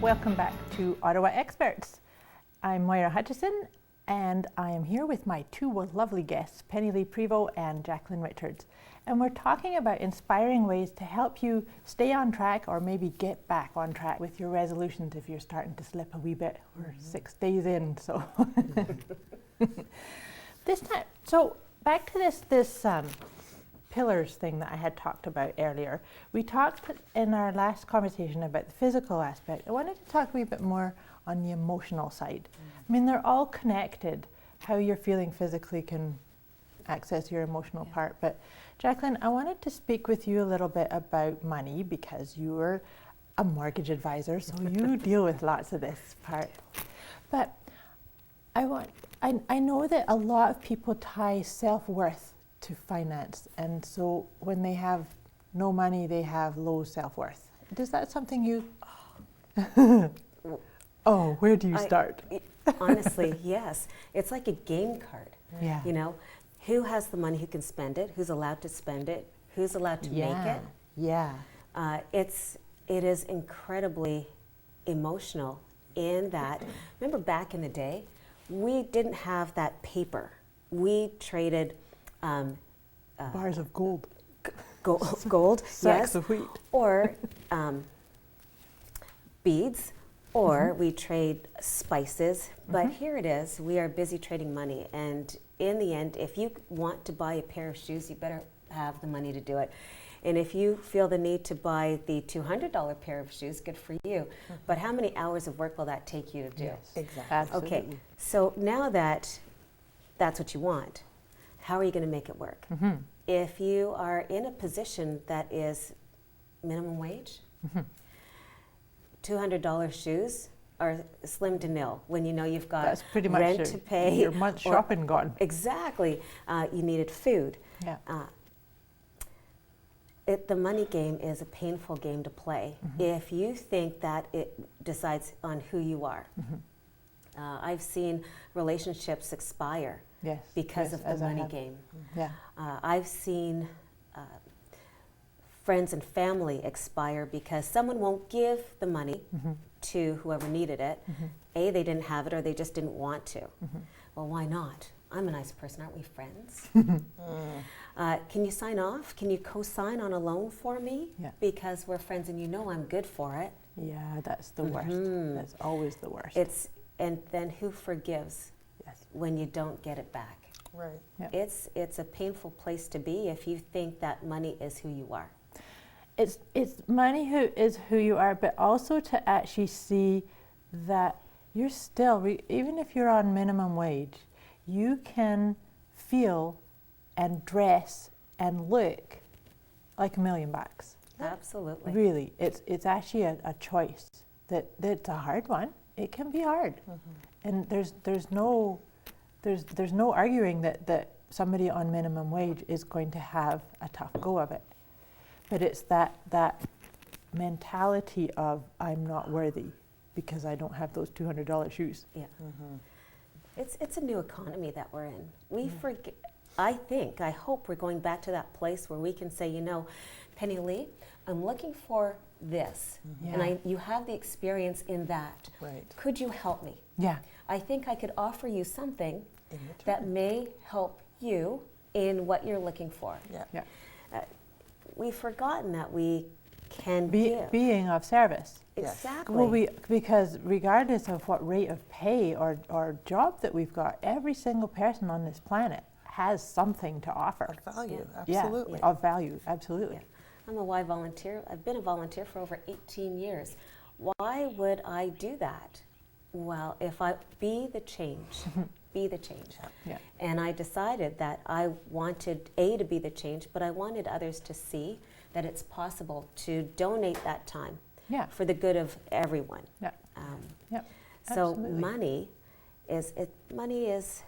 Welcome back to Ottawa Experts. I'm Moira Hutchison, and I am here with my two lovely guests, Penny Prevost and Jacqueline Richards. And we're talking about inspiring ways to help you stay on track or maybe get back on track with your resolutions if you're starting to slip a wee bit. We're 6 days in, so. This time, so back to this pillars thing that I had talked about earlier. We talked in our last conversation about the physical aspect. I wanted to talk a wee bit more on the emotional side. I mean, they're all connected. How you're feeling physically can access your emotional part. But Jacqueline, I wanted to speak with you a little bit about money because you're a mortgage advisor, so you deal with lots of this part. But I know that a lot of people tie self-worth to finance, and so when they have no money, they have low self-worth. Is that something you... Oh, where do you start? Honestly, yes. It's like a game card. Yeah. You know, who has the money, who can spend it, who's allowed to spend it, who's allowed to make it. Yeah. It is incredibly emotional in that, remember back in the day, we didn't have that paper. We traded bars of gold. Gold, Sacks yes. of wheat. Or beads, or we trade spices. But here it is, we are busy trading money. And in the end, if you want to buy a pair of shoes, you better have the money to do it. And if you feel the need to buy the $200 pair of shoes, good for you. But how many hours of work will that take you to do? Yes, Exactly. absolutely. Okay, so now that that's what you want, how are you going to make it work? If you are in a position that is minimum wage, $200 shoes are slim to nil when you know you've got That's pretty much rent to pay. your month's shopping gone. Exactly. You needed food. Yeah. The money game is a painful game to play if you think that it decides on who you are. I've seen relationships expire Yes. because yes, of the as I money have. game. Yeah. I've seen friends and family expire because someone won't give the money to whoever needed it. A, they didn't have it, or they just didn't want to. Well, why not? I'm a nice person, aren't we friends? Can you sign off? Can you co-sign on a loan for me? Yeah. Because we're friends and you know I'm good for it. Yeah, that's the worst. That's always the worst. And then who forgives Yes. when you don't get it back? Right. Yeah. It's a painful place to be if you think that money is who you are. It's money who is who you are, but also to actually see that you're still, even if you're on minimum wage, you can feel and dress and look like $1 million. Absolutely. Really, it's actually a choice that's a hard one. It can be hard, and there's no arguing that somebody on minimum wage is going to have a tough go of it. But it's that mentality of I'm not worthy because I don't have those $200 shoes. Yeah. It's a new economy that we're in. We forget. I hope we're going back to that place where we can say, you know, Penny Lee, I'm looking for this, and you have the experience in that. Right. Could you help me? Yeah. I think I could offer you something In return. that may help you in what you're looking for. Yeah. Yeah. We've forgotten that we can give. Being of service. Yes. Exactly. Well, because regardless of what rate of pay or job that we've got, every single person on this planet has something to offer. Of value, Yeah, absolutely. of value, absolutely. Yeah. I'm a Y volunteer. I've been a volunteer for over 18 years. Why would I do that? Well, if I be the change, be the change. Yeah. And I decided that I wanted to be the change, but I wanted others to see that it's possible to donate that time Yeah. for the good of everyone. Yeah. Yeah. So Absolutely. money is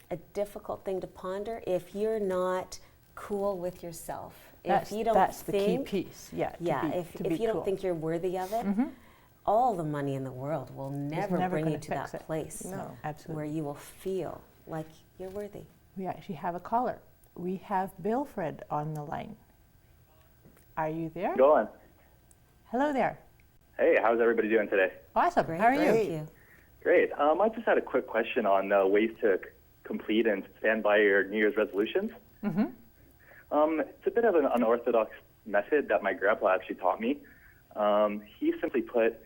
a difficult thing to ponder if you're not cool with yourself. If you don't that's think, the key piece. Yeah. if you don't think you're worthy of it, all the money in the world will never bring gonna you to that fix it. place No. Absolutely. where you will feel like you're worthy. We actually have a caller. We have Bilfred on the line. Are you there? Going. Hello there. Hey, how's everybody doing today? Awesome. Great, How are you? thank you. Great. I just had a quick question on ways to complete and stand by your New Year's resolutions. Mm-hmm. It's a bit of an unorthodox method that my grandpa actually taught me. He simply put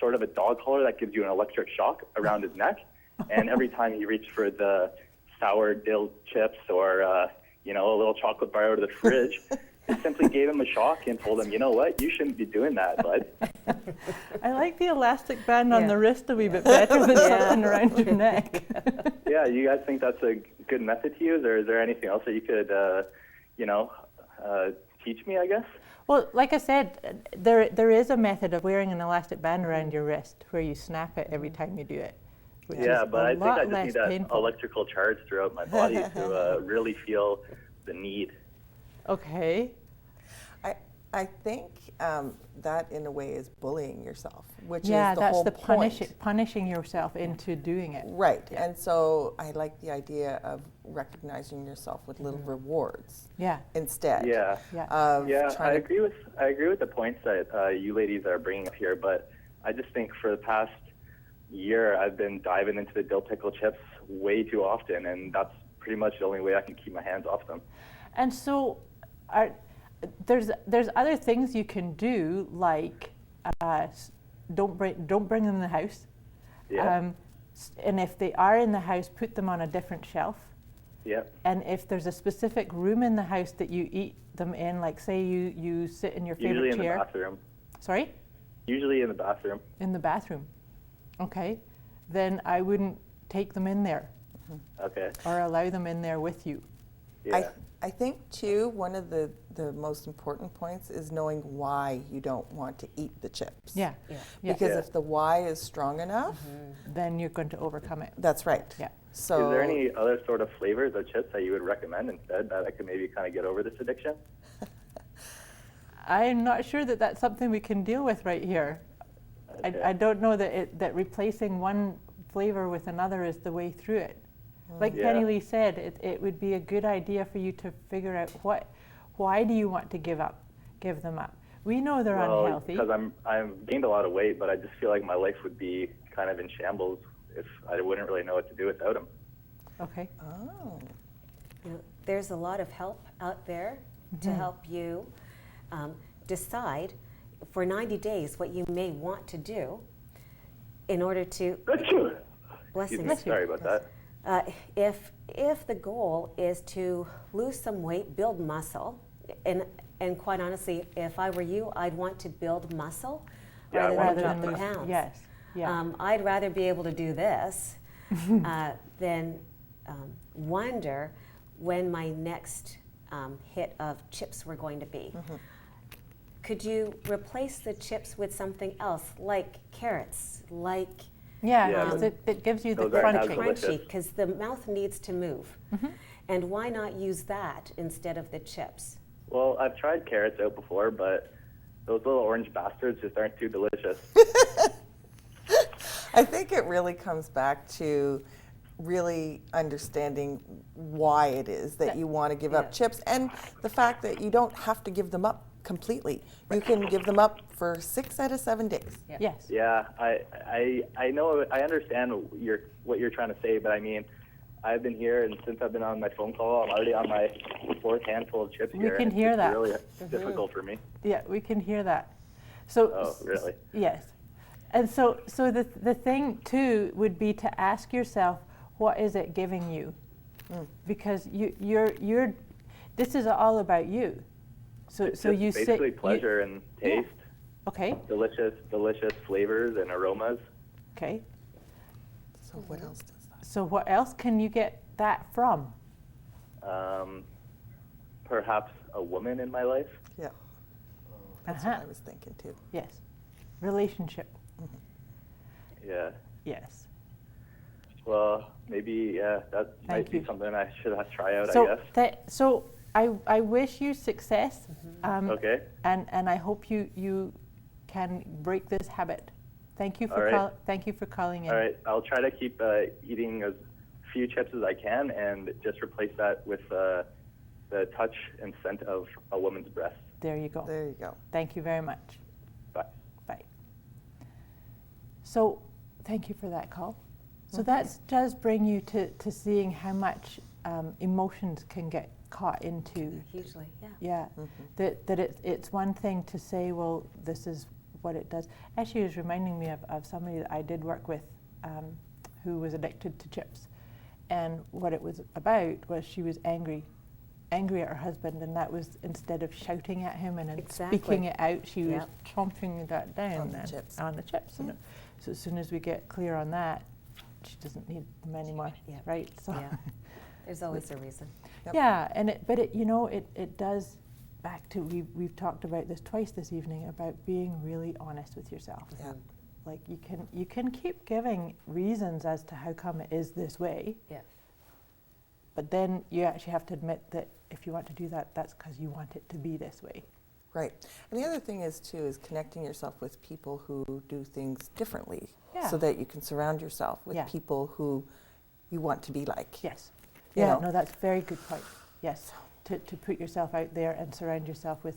sort of a dog collar that gives you an electric shock around his neck, and every time he reached for the sour dill chips or a little chocolate bar out of the fridge, he simply gave him a shock and told him, you know what, you shouldn't be doing that, bud. I like the elastic band on Yeah. the wrist a wee bit better than something around your neck. Yeah, you guys think that's a good method to use, or is there anything else that you could, teach me, I guess? Well, like I said, there is a method of wearing an elastic band around your wrist where you snap it every time you do it. Which Yeah, is but a I think lot I just less need that painful. electrical charge throughout my body to really feel the need. Okay. I think that in a way is bullying yourself, which Yeah, is the that's whole the point. punishing yourself into doing it. Right, Yeah. and so I like the idea of recognizing yourself with little rewards Yeah. instead. Yeah. Yeah. Of Yeah, I trying to, agree with the points that you ladies are bringing up here, but I just think for the past year I've been diving into the dill pickle chips way too often, and that's pretty much the only way I can keep my hands off them. And so, there's other things you can do, like don't bring them in the house. Yeah. And if they are in the house, put them on a different shelf. Yeah. And if there's a specific room in the house that you eat them in, like say you sit in your favorite Usually in chair. the bathroom. Sorry? Usually in the bathroom. In the bathroom. Okay. Then I wouldn't take them in there Okay. or allow them in there with you. Yeah. I think too, one of the most important points is knowing why you don't want to eat the chips. Yeah. Yeah. Yeah. Because Yeah. if the why is strong enough, Then you're going to overcome it. that's right. Yeah. So Is there any other sort of flavors of chips that you would recommend instead that I could maybe kind of get over this addiction? I'm not sure that that's something we can deal with right here. Okay. I don't know that replacing one flavor with another is the way through it. Like Yeah. Penny Lee said, it would be a good idea for you to figure out why do you want to give them up. We know they're unhealthy. Because I've gained a lot of weight, but I just feel like my life would be kind of in shambles if I wouldn't really know what to do without them. Okay. Oh. You know, there's a lot of help out there to help you decide for 90 days what you may want to do in order to Excuse blessings. me, sorry about that. If the goal is to lose some weight, build muscle, and quite honestly, if I were you, I'd want to build muscle Yeah, I rather want than to drop the lose- pounds. Yes. Yeah. I'd rather be able to do this than wonder when my next hit of chips were going to be. Could you replace the chips with something else, like carrots, like yeah. Yeah, Because it gives you the those aren't as crunching. delicious. crunchy? Because the mouth needs to move. And why not use that instead of the chips? Well, I've tried carrots out before, but those little orange bastards just aren't too delicious. I think it really comes back to really understanding why it is that you want to give up chips, and the fact that you don't have to give them up completely. You can give them up for 6 out of 7 days. Yes. Yeah, I know, I understand what you're trying to say, but I mean, I've been here, and since I've been on my phone call, I'm already on my 4th handful of chips We here. can and hear it's that. really difficult for me. Yeah, we can hear that. So. Oh, really? Yes. And so the thing too would be to ask yourself, what is it giving you? Because you're this is all about you. So It's so just you basically sit pleasure and taste, Okay. delicious flavors and aromas. Okay. So what else does that? So what else can you get that from? Perhaps a woman in my life. Yeah, that's Uh-huh. what I was thinking too. Yes. Relationship. Yeah. Yes. Well, maybe that Thank might you. be something I should try out. So I guess. so I wish you success. Okay. And I hope you can break this habit. Thank you All for right. thank you for calling in. All right. I'll try to keep eating as few chips as I can, and just replace that with the touch and scent of a woman's breast. There you go. There you go. Thank you very much. Bye. Bye. So thank you for that call. So that does bring you to seeing how much emotions can get caught into. Hugely, yeah. Yeah, that it's one thing to say, well, this is what it does. Actually, it was reminding me of somebody that I did work with who was addicted to chips. And what it was about was she was angry at her husband, and that was, instead of shouting at him and speaking it out, she was chomping that down on the chips. And so as soon as we get clear on that, she doesn't need them anymore, right? So there's always a reason. yeah, and it does, back to, we've talked about this twice this evening, about being really honest with yourself. Yeah. Like you can keep giving reasons as to how come it is this way. Yeah. But then you actually have to admit that if you want to do that, that's because you want it to be this way. Right. And the other thing is connecting yourself with people who do things differently, Yeah. so that you can surround yourself with Yeah. people who you want to be like. Yes. You Yeah, know? no, that's a very good point. Yes, to put yourself out there and surround yourself with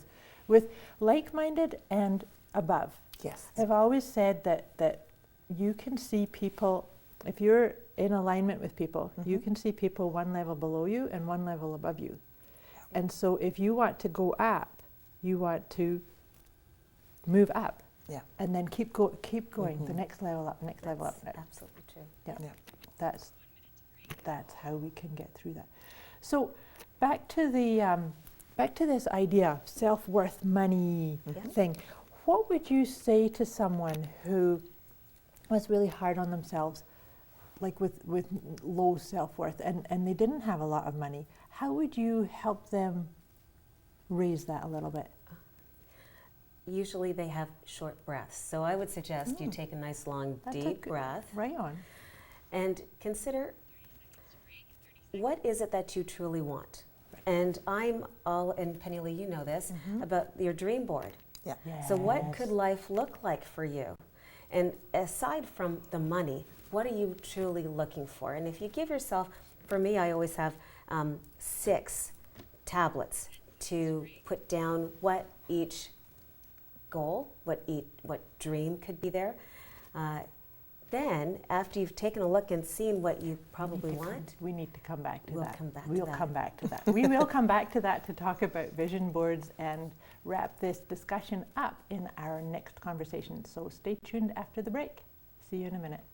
like-minded and above. Yes. I've always said that you can see people, if you're in alignment with people, you can see people one level below you and one level above you. And so if you want to go up, you want to move up. Yeah. And then keep going, the next level up, next level up. That's absolutely true. Yeah. Yeah. That's how we can get through that. So back to this idea, self-worth, money thing. What would you say to someone who was really hard on themselves, like with low self-worth, and they didn't have a lot of money? How would you help them raise that a little bit? Usually they have short breaths. So I would suggest you take a nice long That's a deep good- breath Right on. and consider, what is it that you truly want? And I'm all, and Penny Lee, you know this, about your dream board. Yeah. So what could life look like for you? And aside from the money, what are you truly looking for? And if you give yourself, for me, I always have 6 tablets to put down what each goal, what dream could be there. Then, after you've taken a look and seen what you probably want, We need to come back to We'll that. come back to We'll that. come back to that. We will come back to that to talk about vision boards and wrap this discussion up in our next conversation. So stay tuned after the break. See you in a minute.